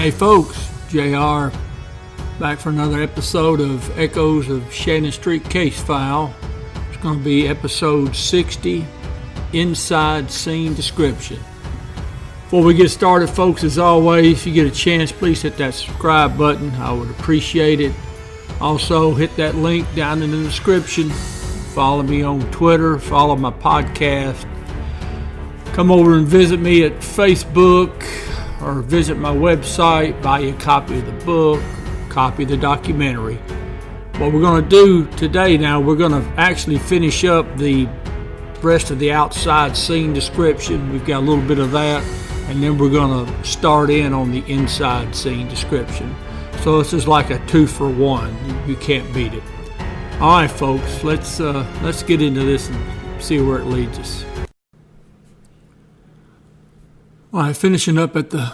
Hey folks, JR back for another episode of Echoes of Shannon Street Case File. It's going to be episode 60, Inside Scene Description. Before we get started, folks, as always, if you get a chance, please hit that subscribe button. I would appreciate it. Also, hit that link down in the description. Follow me on Twitter, follow my podcast. Come over and visit me at Facebook or visit my website, buy you a copy of the book, copy of the documentary. What we're going to do today now, we're going to actually finish up the rest of the outside scene description. We've got a little bit of that, and then we're going to start in on the inside scene description. So this is like a 2-for-1. You can't beat it. All right, folks, let's get into this and see where it leads us. All right, finishing up at the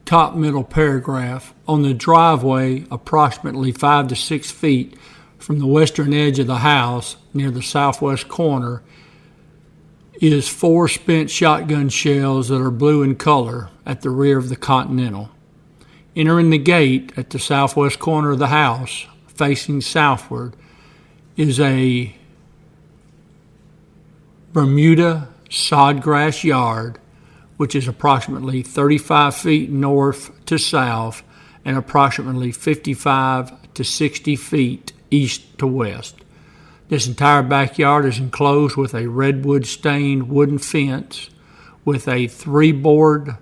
top middle paragraph. On the driveway, approximately 5 to 6 feet from the western edge of the house, near the southwest corner, is 4 spent shotgun shells that are blue in color at the rear of the Continental. Entering the gate at the southwest corner of the house, facing southward, is a Bermuda sodgrass yard, which is approximately 35 feet north to south and approximately 55 to 60 feet east to west. This entire backyard is enclosed with a redwood stained wooden fence with a 3-board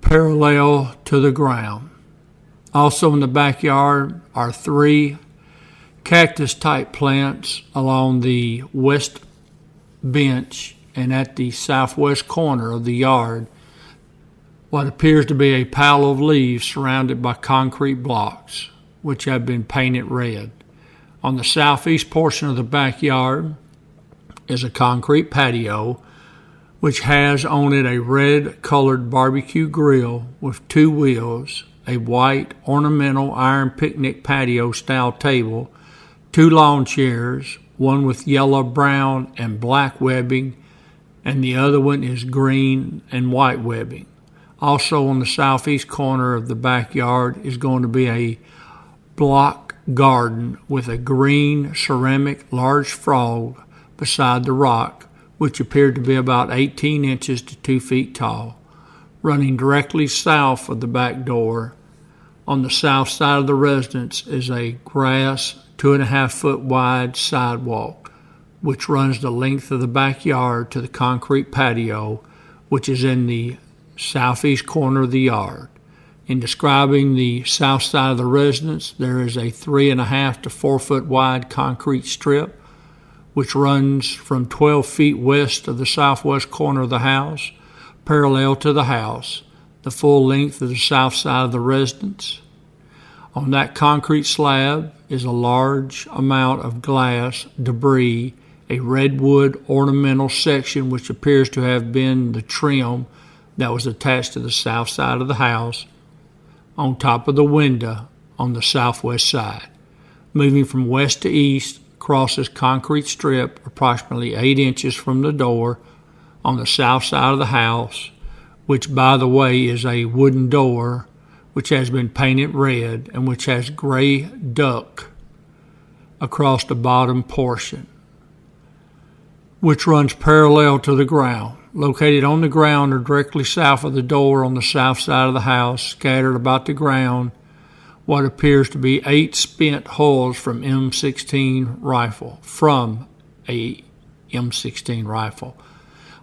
parallel to the ground. Also in the backyard are 3 cactus-type plants along the west bench, and at the southwest corner of the yard, what appears to be a pile of leaves surrounded by concrete blocks, which have been painted red. On the southeast portion of the backyard is a concrete patio, which has on it a red-colored barbecue grill with 2 wheels, a white ornamental iron picnic patio-style table, 2 lawn chairs, one with yellow, brown, and black webbing, and the other one is green and white webbing. Also on the southeast corner of the backyard is going to be a block garden with a green ceramic large frog beside the rock, which appeared to be about 18 inches to 2 feet tall. Running directly south of the back door, on the south side of the residence, is a grass 2.5-foot wide sidewalk, which runs the length of the backyard to the concrete patio, which is in the southeast corner of the yard. In describing the south side of the residence, there is a 3.5 to 4-foot wide concrete strip, which runs from 12 feet west of the southwest corner of the house, parallel to the house, the full length of the south side of the residence. On that concrete slab is a large amount of glass debris, a redwood ornamental section which appears to have been the trim that was attached to the south side of the house, on top of the window on the southwest side. Moving from west to east across this concrete strip, approximately 8 inches from the door on the south side of the house, which, by the way, is a wooden door which has been painted red and which has gray duck across the bottom portion, which runs parallel to the ground. Located on the ground or directly south of the door on the south side of the house, scattered about the ground, what appears to be 8 spent holes from M16 rifle, from a M16 rifle.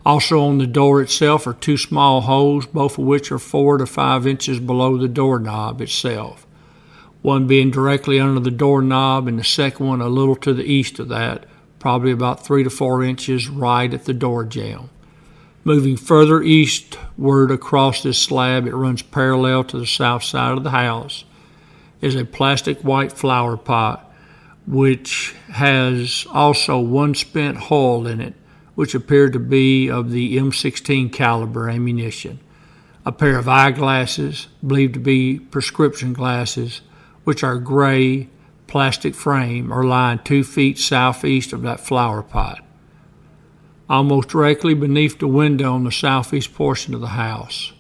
Also on the door itself are 2 small holes, both of which are 4 to 5 inches below the doorknob itself. One being directly under the doorknob and the second one a little to the east of that, probably about 3 to 4 inches right at the door jamb. Moving further eastward across this slab, it runs parallel to the south side of the house, is a plastic white flower pot, which has also 1 spent hole in it, which appeared to be of the M16 caliber ammunition. A pair of eyeglasses, believed to be prescription glasses, which are gray plastic frame, are lying 2 feet southeast of that flower pot. almost directly beneath the window on the southeast portion of the house.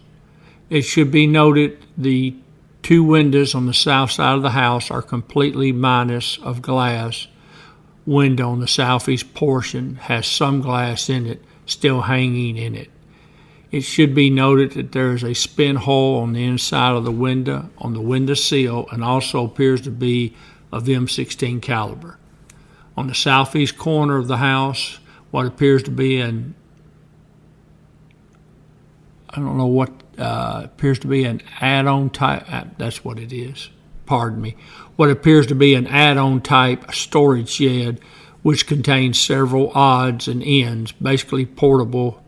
It should be noted the two windows on the south side of the house are completely minus of glass. Window on the southeast portion has some glass in it, still hanging in it. It should be noted that there is a spin hole on the inside of the window, on the window sill, and also appears to be of M16 caliber. On the southeast corner of the house, what appears to be an appears to be an add-on type, that's what it is, pardon me, what appears to be an add-on type storage shed, which contains several odds and ends, basically portable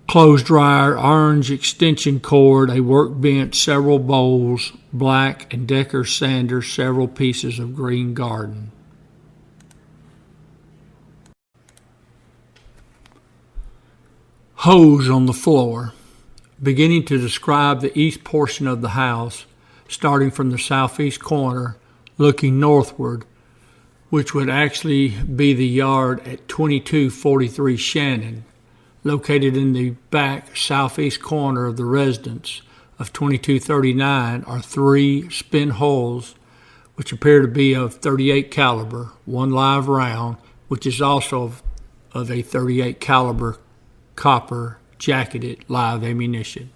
clothes dryer, orange extension cord, a workbench, several bowls, Black and Decker sanders, several pieces of green garden. Hose on the floor. Beginning to describe the east portion of the house, starting from the southeast corner, looking northward, which would actually be the yard at 2243 Shannon, located in the back southeast corner of the residence of 2239, are three spin holes which appear to be of .38 caliber, one live round, which is also of a .38 caliber copper jacketed live ammunition.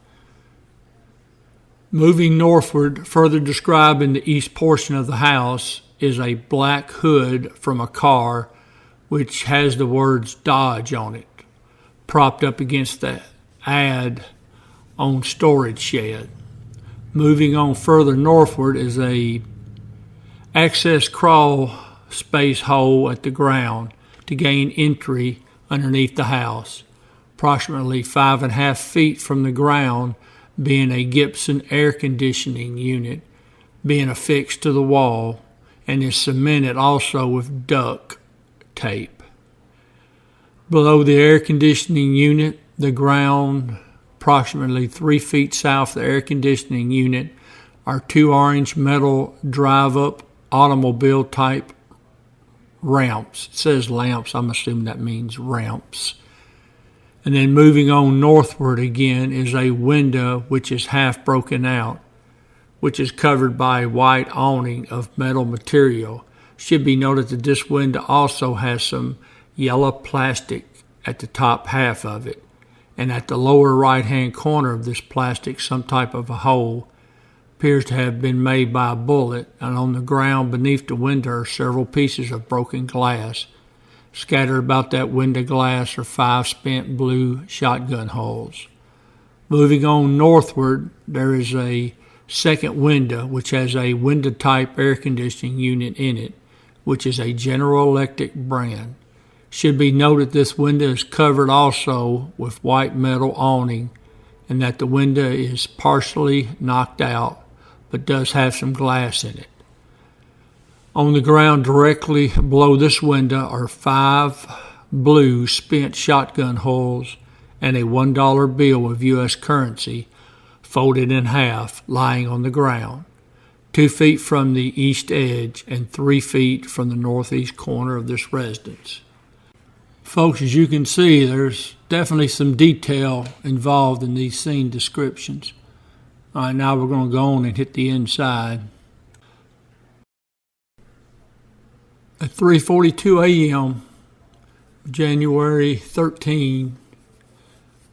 Moving northward, further described in the east portion of the house, is a black hood from a car which has the words Dodge on it, propped up against the ad on storage shed. Moving on further northward is a access crawl space hole at the ground to gain entry underneath the house, approximately 5.5 feet from the ground, being a Gibson air conditioning unit being affixed to the wall and is cemented also with duct tape. Below the air conditioning unit, the ground, approximately 3 feet south of the air conditioning unit, are two orange metal drive-up automobile type ramps. It says lamps, I'm assuming that means ramps. And then moving on northward again is a window which is half broken out, which is covered by a white awning of metal material. Should be noted that this window also has some yellow plastic at the top half of it, and at the lower right-hand corner of this plastic, some type of a hole appears to have been made by a bullet, and on the ground beneath the window are several pieces of broken glass. Scattered about that window glass are 5 spent blue shotgun holes. Moving on northward, there is a second window which has a window-type air conditioning unit in it, which is a General Electric brand. Should be noted this window is covered also with white metal awning, and that the window is partially knocked out, but does have some glass in it. On the ground directly below this window are 5 blue spent shotgun holes and a $1 bill of U.S. currency folded in half lying on the ground, 2 feet from the east edge and 3 feet from the northeast corner of this residence. Folks, as you can see, there's definitely some detail involved in these scene descriptions. All right, now we're going to go on and hit the inside. At 3:42 a.m., January 13,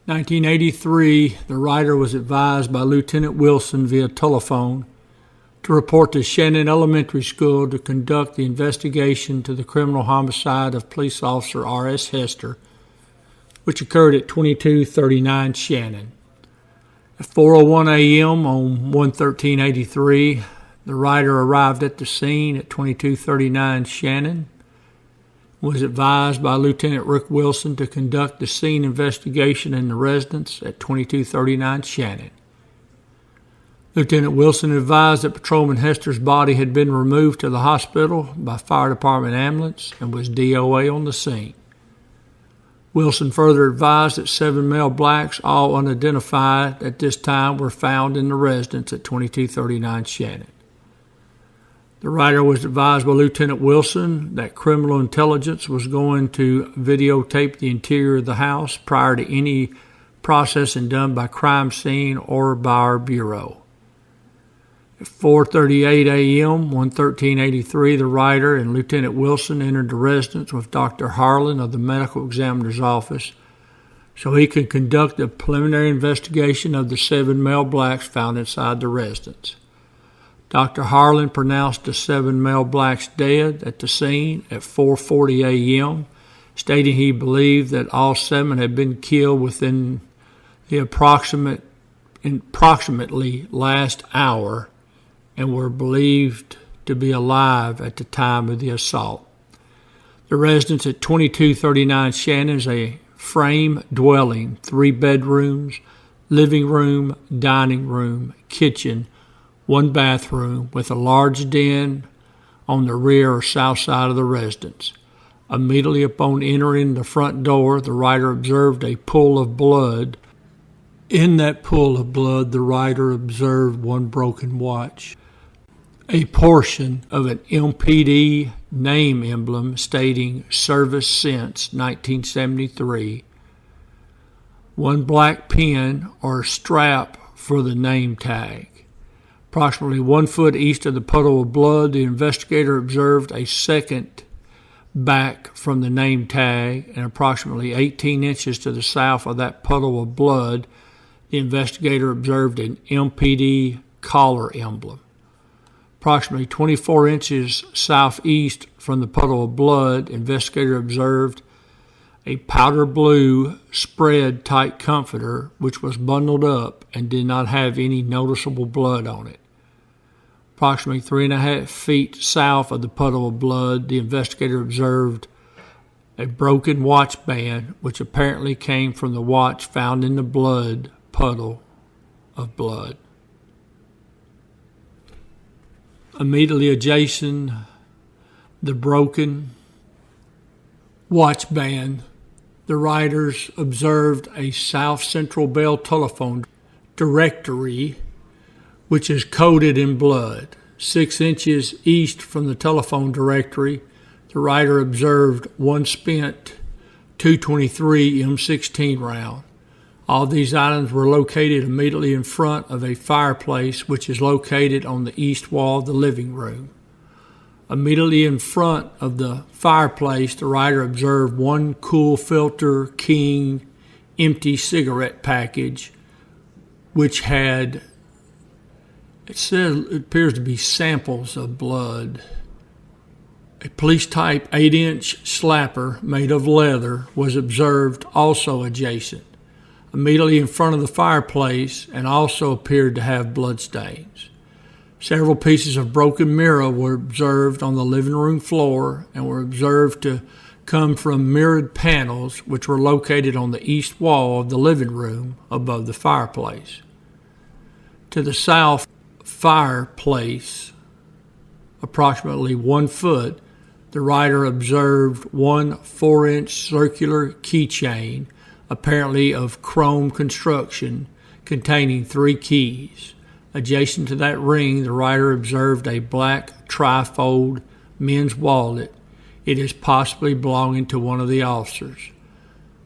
1983, the writer was advised by Lieutenant Wilson via telephone to report to Shannon Elementary School to conduct the investigation to the criminal homicide of police officer R.S. Hester, which occurred at 2239 Shannon. At 4:01 a.m. on 1/13/83, the writer arrived at the scene at 2239 Shannon, was advised by Lieutenant Rick Wilson to conduct the scene investigation in the residence at 2239 Shannon. Lieutenant Wilson advised that Patrolman Hester's body had been removed to the hospital by fire department ambulance and was DOA on the scene. Wilson further advised that 7 male blacks, all unidentified at this time, were found in the residence at 2239 Shannon. The writer was advised by Lieutenant Wilson that criminal intelligence was going to videotape the interior of the house prior to any processing done by crime scene or by our bureau. At 4:38 a.m., 11383, the writer and Lieutenant Wilson entered the residence with Dr. Harlan of the medical examiner's office so he could conduct a preliminary investigation of the 7 male blacks found inside the residence. Dr. Harlan pronounced the 7 male blacks dead at the scene at 4:40 a.m., stating he believed that all 7 had been killed within the approximately last hour and were believed to be alive at the time of the assault. The residence at 2239 Shannon is a frame dwelling, 3 bedrooms, living room, dining room, kitchen, 1 bathroom with a large den on the rear or south side of the residence. Immediately upon entering the front door, the writer observed a pool of blood. In that pool of blood, the writer observed 1 broken watch, a portion of an MPD name emblem stating service since 1973, 1 black pin or strap for the name tag. Approximately 1 foot east of the puddle of blood, the investigator observed a second back from the name tag, and approximately 18 inches to the south of that puddle of blood, the investigator observed an MPD collar emblem. Approximately 24 inches southeast from the puddle of blood, the investigator observed a powder blue spread tight comforter which was bundled up and did not have any noticeable blood on it. Approximately 3.5 feet south of the puddle of blood, the investigator observed a broken watch band, which apparently came from the watch found in the blood puddle of blood. Immediately adjacent the broken watch band, the writers observed a South Central Bell telephone directory which is coated in blood. 6 inches east from the telephone directory, the writer observed 1 spent .223 M16 round. All these items were located immediately in front of a fireplace which is located on the east wall of the living room. Immediately in front of the fireplace, the writer observed 1 Cool Filter King empty cigarette package which had, it appears to be samples of blood. A police type 8-inch slapper made of leather was observed also adjacent, immediately in front of the fireplace, and also appeared to have bloodstains. Several pieces of broken mirror were observed on the living room floor and were observed to come from mirrored panels which were located on the east wall of the living room above the fireplace. To the south fireplace, approximately 1 foot, the writer observed 1 4-inch circular keychain, apparently of chrome construction, containing 3 keys. Adjacent to that ring, the writer observed a black trifold men's wallet. It is possibly belonging to one of the officers.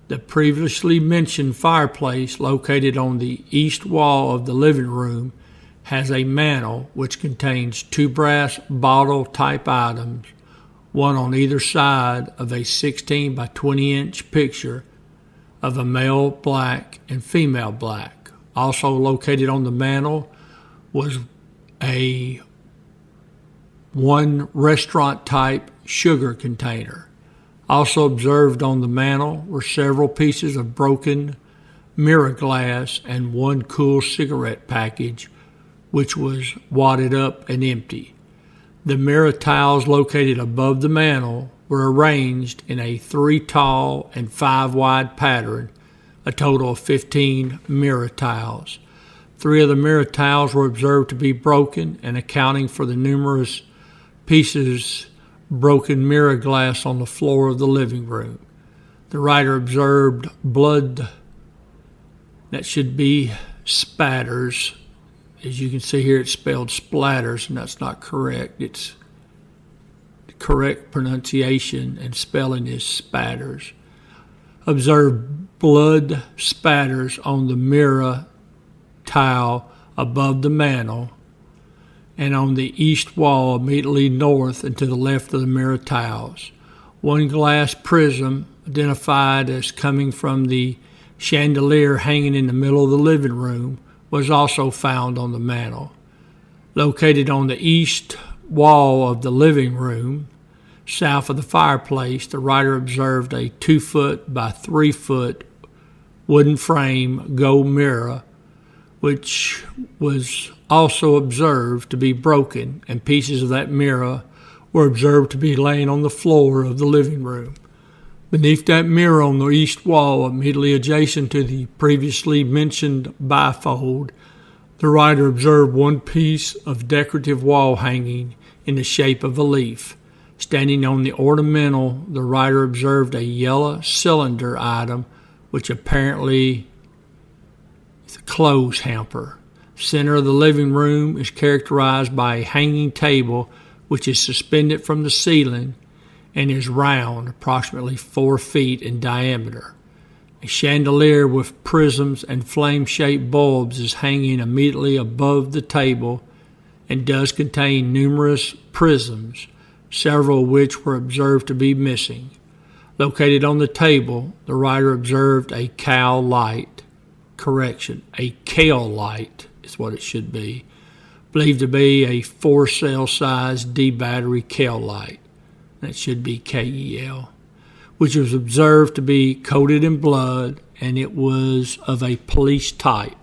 The previously mentioned fireplace, located on the east wall of the living room, has a mantle which contains 2 brass bottle type items, one on either side of a 16 by 20 inch picture of a male black and female black. Also located on the mantle was a 1 restaurant type sugar container. Also observed on the mantle were several pieces of broken mirror glass and 1 cool cigarette package which was wadded up and empty. The mirror tiles located above the mantle were arranged in a 3 tall and 5 wide pattern, a total of 15 mirror tiles. 3 of the mirror tiles were observed to be broken, and accounting for the numerous pieces broken mirror glass on the floor of the living room. The writer observed blood that should be spatters. As you can see here, it's spelled splatters, and that's not correct. It's the correct pronunciation and spelling is spatters. Observed blood spatters on the mirror tile above the mantel and on the east wall immediately north and to the left of the mirror tiles. One glass prism, identified as coming from the chandelier hanging in the middle of the living room, was also found on the mantel. Located on the east wall of the living room, south of the fireplace, the writer observed a 2-foot by 3-foot wooden frame gold mirror, which was also observed to be broken, and pieces of that mirror were observed to be laying on the floor of the living room. Beneath that mirror on the east wall, immediately adjacent to the previously mentioned bifold, the writer observed one piece of decorative wall hanging in the shape of a leaf. Standing on the ornamental, the writer observed a yellow cylinder item, which apparently is a clothes hamper. Center of the living room is characterized by a hanging table which is suspended from the ceiling and is round, approximately 4 feet in diameter. A chandelier with prisms and flame-shaped bulbs is hanging immediately above the table and does contain numerous prisms, several of which were observed to be missing. Located on the table, the writer observed a cowl light. A Kale light is what it should be. Believed to be a 4-cell size D battery Kale light. That should be KEL, which was observed to be coated in blood, and it was of a police type.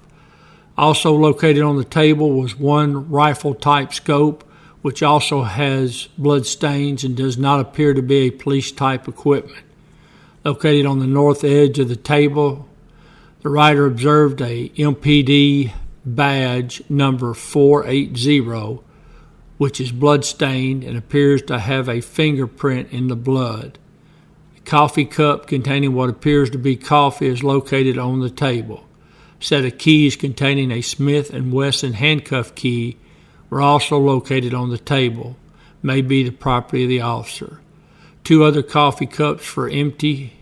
Also located on the table was one rifle-type scope, which also has blood stains and does not appear to be a police-type equipment. Located on the north edge of the table, the writer observed a MPD badge number 480, which is blood-stained and appears to have a fingerprint in the blood. A coffee cup containing what appears to be coffee is located on the table. A set of keys containing a Smith & Wesson handcuff key were also located on the table, may be the property of the officer. 2 other coffee cups were empty,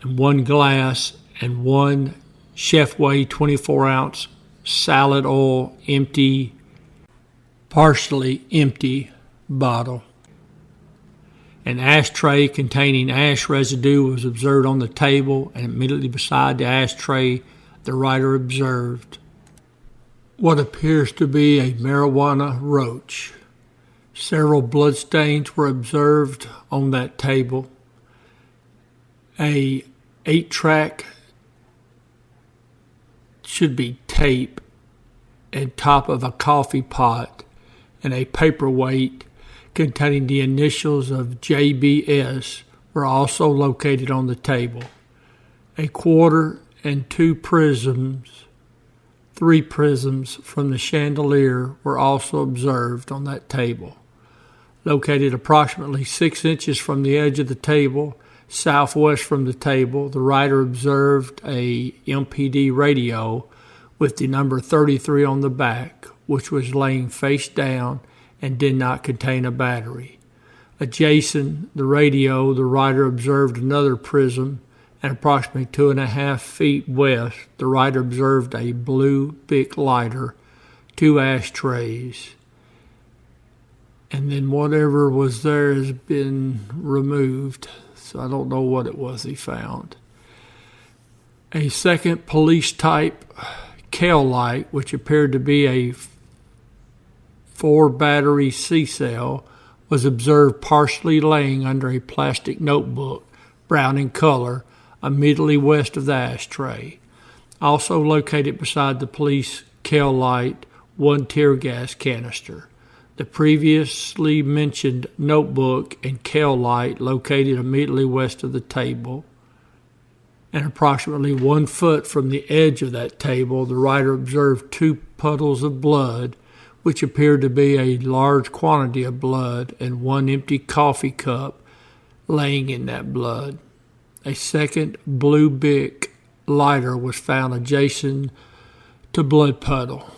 and 1 glass and 1 Chefway 24-ounce salad oil partially empty bottle. An ashtray containing ash residue was observed on the table, and immediately beside the ashtray, the writer observed what appears to be a marijuana roach. Several bloodstains were observed on that table. A 8-track should be tape and top of a coffee pot, and a paperweight containing the initials of JBS were also located on the table. A quarter and 3 prisms from the chandelier were also observed on that table. Located approximately 6 inches from the edge of the table, southwest from the table, the writer observed a MPD radio with the number 33 on the back, which was laying face down and did not contain a battery. Adjacent the radio, the writer observed another prism, and approximately 2.5 feet west, the writer observed a blue Bic lighter, 2 ashtrays, and then whatever was there has been removed, so I don't know what it was he found. A second police-type Kale light, which appeared to be a 4-battery C-cell, was observed partially laying under a plastic notebook, brown in color, immediately west of the ashtray. Also located beside the police Kale light, 1 tear gas canister. The previously mentioned notebook and Kale light located immediately west of the table, and approximately 1 foot from the edge of that table, the writer observed 2 puddles of blood, which appeared to be a large quantity of blood, and 1 empty coffee cup laying in that blood. A second blue Bic lighter was found adjacent to blood puddle.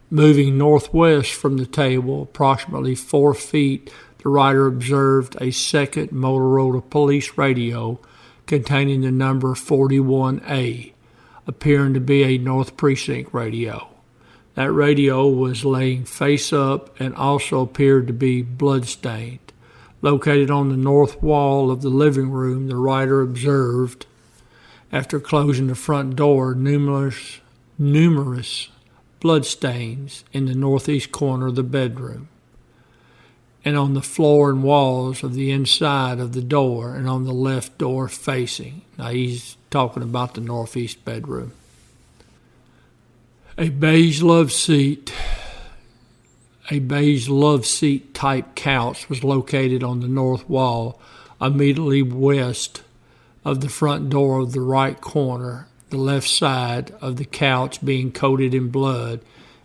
Moving northwest from the table, approximately 4 feet, the writer observed a second Motorola police radio containing the number 41A, appearing to be a North Precinct radio. That radio was laying face up and also appeared to be bloodstained. Located on the north wall of the living room, the writer observed, after closing the front door, numerous bloodstains in the northeast corner of the bedroom, and on the floor and walls of the inside of the door and on the left door facing. Now he's talking about the northeast bedroom. A beige love seat type couch was located on the north wall, immediately west of the front door of the right corner, the left side of the couch being coated in blood,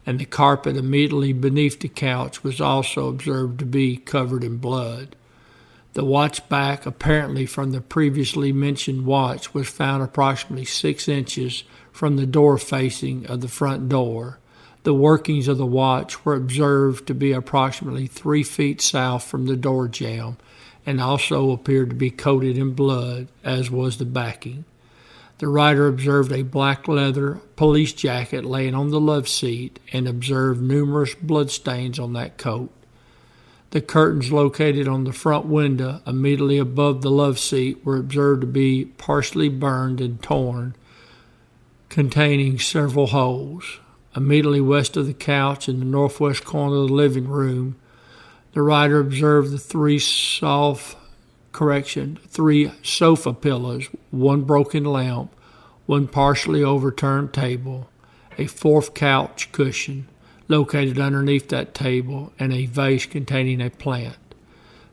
and the carpet immediately beneath the couch was also observed to be covered in blood. The watch back, apparently from the previously mentioned watch, was found approximately 6 inches from the door facing of the front door. The workings of the watch were observed to be approximately 3 feet south from the door jamb, and also appeared to be coated in blood, as was the backing. The writer observed a black leather police jacket laying on the love seat and observed numerous bloodstains on that coat. The curtains located on the front window immediately above the love seat were observed to be partially burned and torn, containing several holes. Immediately west of the couch in the northwest corner of the living room, the writer observed the three sofa pillows, 1 broken lamp, 1 partially overturned table, a 4th couch cushion located underneath that table, and a vase containing a plant.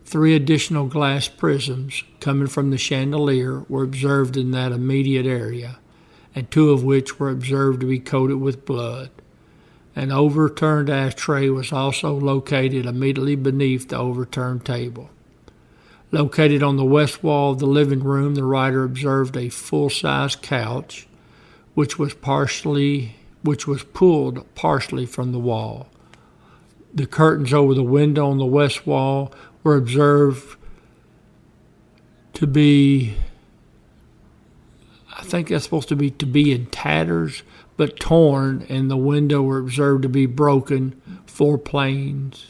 3 additional glass prisms coming from the chandelier were observed in that immediate area, and 2 of which were observed to be coated with blood. An overturned ashtray was also located immediately beneath the overturned table. Located on the west wall of the living room, the writer observed a full-size couch, which was pulled partially from the wall. The curtains over the window on the west wall were observed to be, I think that's supposed to be in tatters, but torn, and the window were observed to be broken, 4 panes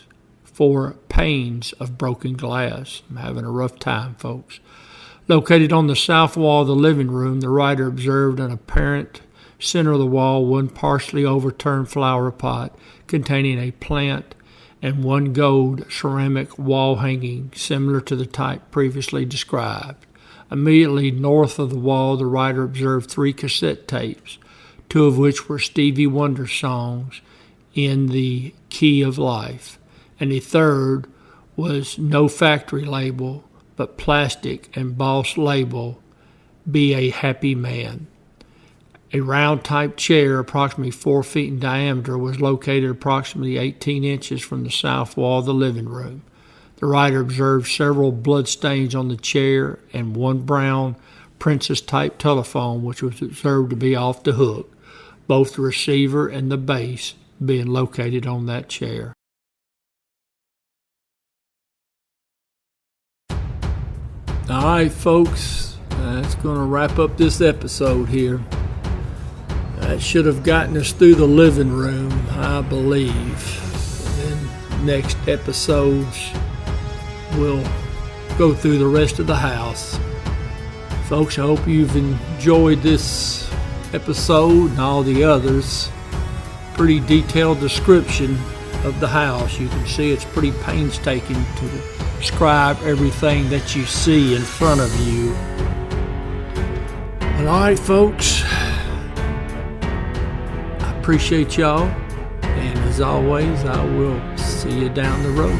of broken glass. I'm having a rough time, folks. Located on the south wall of the living room, the writer observed an apparent center of the wall, 1 partially overturned flower pot containing a plant, and 1 gold ceramic wall hanging similar to the type previously described. Immediately north of the wall, the writer observed 3 cassette tapes, 2 of which were Stevie Wonder songs in the key of life, and the 3rd was no factory label, but plastic embossed label, "Be a Happy Man." A round-type chair, approximately 4 feet in diameter, was located approximately 18 inches from the south wall of the living room. The writer observed several blood stains on the chair and 1 brown Princess-type telephone, which was observed to be off the hook, both the receiver and the base being located on that chair. All right, folks, that's going to wrap up this episode here. That should have gotten us through the living room, I believe. And next episodes, we'll go through the rest of the house. Folks, I hope you've enjoyed this episode and all the others. Pretty detailed description of the house. You can see it's pretty painstaking to describe everything that you see in front of you. All right, folks. I appreciate y'all. And as always, I will see you down the road.